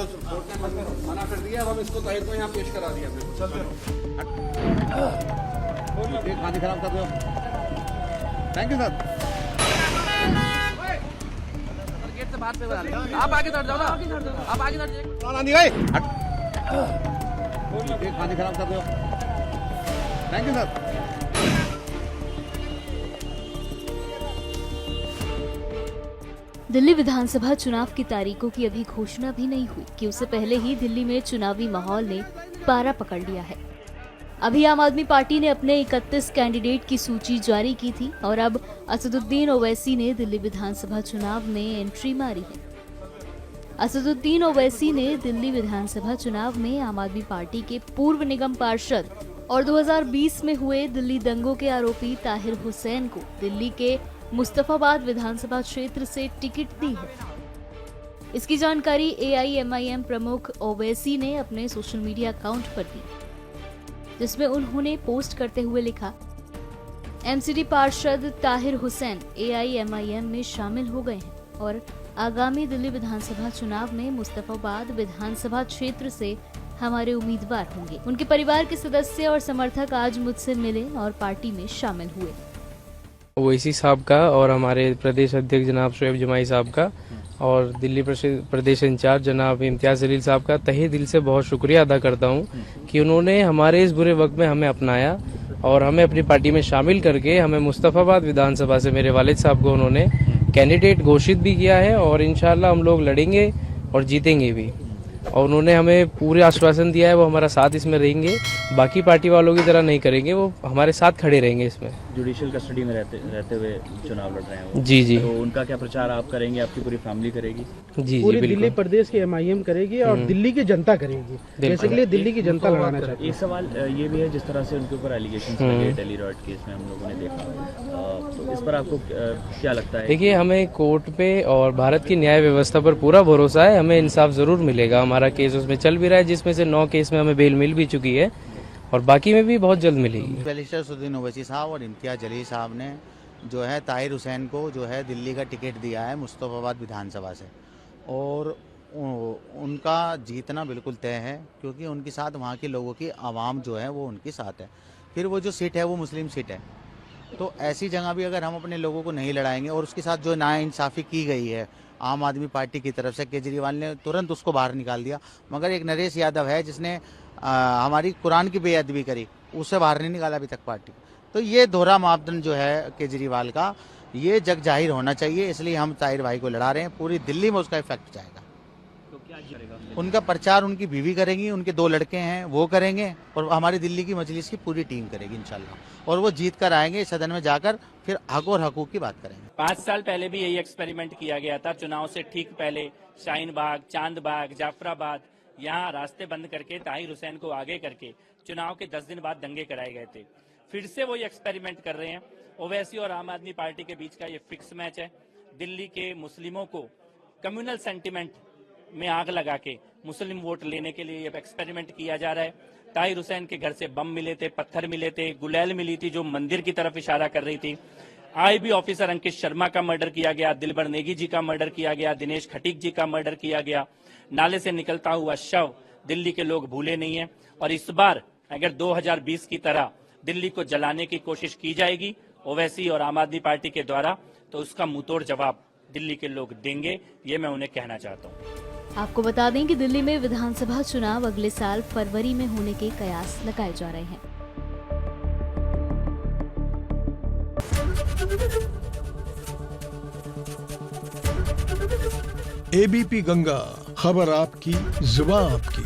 चलो कोर्ट ने मना कर दिया, अब हम इसको ताहिर को यहाँ पेश करा दिया हमने। खाने खराब कर रहे हो। Thank you sir. गेट से बात पे बना लें। आप आगे चढ़ जाओ ना, आप आगे चढ़ जाइए। खाने खराब कर रहे हो। Thank you sir. दिल्ली विधानसभा चुनाव की तारीखों की अभी घोषणा भी नहीं हुई कि उससे पहले ही दिल्ली में चुनावी माहौल ने पारा पकड़ लिया है। अभी आम आदमी पार्टी ने अपने 31 कैंडिडेट की सूची जारी की थी और अब असदुद्दीन ओवैसी ने दिल्ली विधानसभा चुनाव में एंट्री मारी है। असदुद्दीन ओवैसी ने दिल्ली विधानसभा चुनाव में आम आदमी पार्टी के पूर्व निगम पार्षद और 2020 में हुए दिल्ली दंगों के आरोपी ताहिर हुसैन को दिल्ली के मुस्तफाबाद विधानसभा क्षेत्र से टिकट दी है। इसकी जानकारी AIMIM प्रमुख ओवैसी ने अपने सोशल मीडिया अकाउंट पर दी, जिसमें उन्होंने पोस्ट करते हुए लिखा, MCD पार्षद ताहिर हुसैन AIMIM में शामिल हो गए हैं और आगामी दिल्ली विधानसभा चुनाव में मुस्तफाबाद विधानसभा क्षेत्र से हमारे उम्मीदवार होंगे। उनके परिवार के सदस्य और समर्थक आज मुझसे मिले और पार्टी में शामिल हुए। ओवैसी साहब का और हमारे प्रदेश अध्यक्ष जनाब शोएब जमाई साहब का और दिल्ली प्रदेश इंचार्ज जनाब इम्तियाज जलील साहब का तहे दिल से बहुत शुक्रिया अदा करता हूं कि उन्होंने हमारे इस बुरे वक्त में हमें अपनाया और हमें अपनी पार्टी में शामिल करके हमें मुस्तफाबाद विधानसभा से मेरे वालिद साहब को उन्होंने कैंडिडेट घोषित भी किया है और इंशाल्लाह हम लोग लड़ेंगे और जीतेंगे भी। और उन्होंने हमें पूरे आश्वासन दिया है वो हमारा साथ इसमें रहेंगे, बाकी पार्टी वालों की तरह नहीं करेंगे, वो हमारे साथ खड़े रहेंगे इसमें। जुडिशियल कस्टडी में रहते हुए चुनाव लड़ रहे हैं वो। जी। तो उनका क्या प्रचार आप करेंगे, आपकी पूरी फैमिली करेगी? जी पूरी बिल्कुल। दिल्ली प्रदेश की MIM करेगी और दिल्ली की जनता करेगी। बेसिकली दिल्ली की जनता लड़ाना चाहती है। एक सवाल ये भी है, जिस तरह से उनके ऊपर एलिगेशन लगे दिल्ली रॉड केस में हम लोगों ने देखा, तो इस पर आपको क्या लगता है? देखिए, हमें कोर्ट पे और भारत की न्याय व्यवस्था पर पूरा भरोसा है, हमें इंसाफ जरूर मिलेगा। हमारा केस उसमें चल भी रहा है, जिसमें से 9 केस में हमें बेल मिल भी चुकी है और बाकी में भी बहुत जल्द मिलेगी। बैरिस्टर असदुद्दीन ओवैसी साहब और इम्तियाज जलील साहब ने जो है ताहिर हुसैन को जो है दिल्ली का टिकट दिया है मुस्तफाबाद विधानसभा से और उनका जीतना बिल्कुल तय है, क्योंकि उनके साथ वहाँ के लोगों की आवाम जो है वो उनके साथ है। फिर वो जो सीट है वो मुस्लिम सीट है, तो ऐसी जगह भी अगर हम अपने लोगों को नहीं लड़ाएंगे और उसके साथ जो नाइंसाफ़ी की गई है आम आदमी पार्टी की तरफ से, केजरीवाल ने तुरंत उसको बाहर निकाल दिया, मगर एक नरेश यादव है जिसने हमारी कुरान की बेअदबी करी, उसे बाहर नहीं निकाला अभी तक पार्टी। तो ये दोहरा मापदंड जो है केजरीवाल का, ये जग जाहिर होना चाहिए, इसलिए हम ताहिर भाई को लड़ा रहे हैं। पूरी दिल्ली में उसका इफेक्ट जाएगा। तो क्या करेगा? उनका प्रचार उनकी बीवी करेंगी, उनके 2 लड़के हैं वो करेंगे और हमारी दिल्ली की मजलिस की पूरी टीम करेगी इंशाल्लाह, और वो जीत कर आएंगे सदन में जाकर, फिर हक और हकूक की बात करेंगे। 5 साल पहले भी यही एक्सपेरिमेंट किया गया था। चुनाव से ठीक पहले शाहीन बाग, चांद बाग, जाफराबाद, यहाँ रास्ते बंद करके ताहिर हुसैन को आगे करके चुनाव के 10 दिन बाद दंगे कराए गए थे। फिर से वो एक्सपेरिमेंट कर रहे हैं। ओवैसी और आम आदमी पार्टी के बीच का ये फिक्स मैच है। दिल्ली के मुस्लिमों को कम्युनल सेंटिमेंट में आग लगा के मुस्लिम वोट लेने के लिए ये एक्सपेरिमेंट किया जा रहा है। ताहिर हुसैन के घर से बम मिले थे, पत्थर मिले थे, गुलेल मिली थी जो मंदिर की तरफ इशारा कर रही थी। IB ऑफिसर अंकित शर्मा का मर्डर किया गया, दिलबर नेगी जी का मर्डर किया गया, दिनेश खटीक जी का मर्डर किया गया। नाले से निकलता हुआ शव दिल्ली के लोग भूले नहीं है। और इस बार अगर 2020 की तरह दिल्ली को जलाने की कोशिश की जाएगी ओवैसी और आम आदमी पार्टी के द्वारा, तो उसका मुंहतोड़ जवाब दिल्ली के लोग देंगे, ये मैं उन्हें कहना चाहता हूँ। आपको बता दें कि दिल्ली में विधानसभा चुनाव अगले साल फरवरी में होने के कयास लगाए जा रहे हैं। ABP गंगा, खबर आपकी, जुबान आपकी।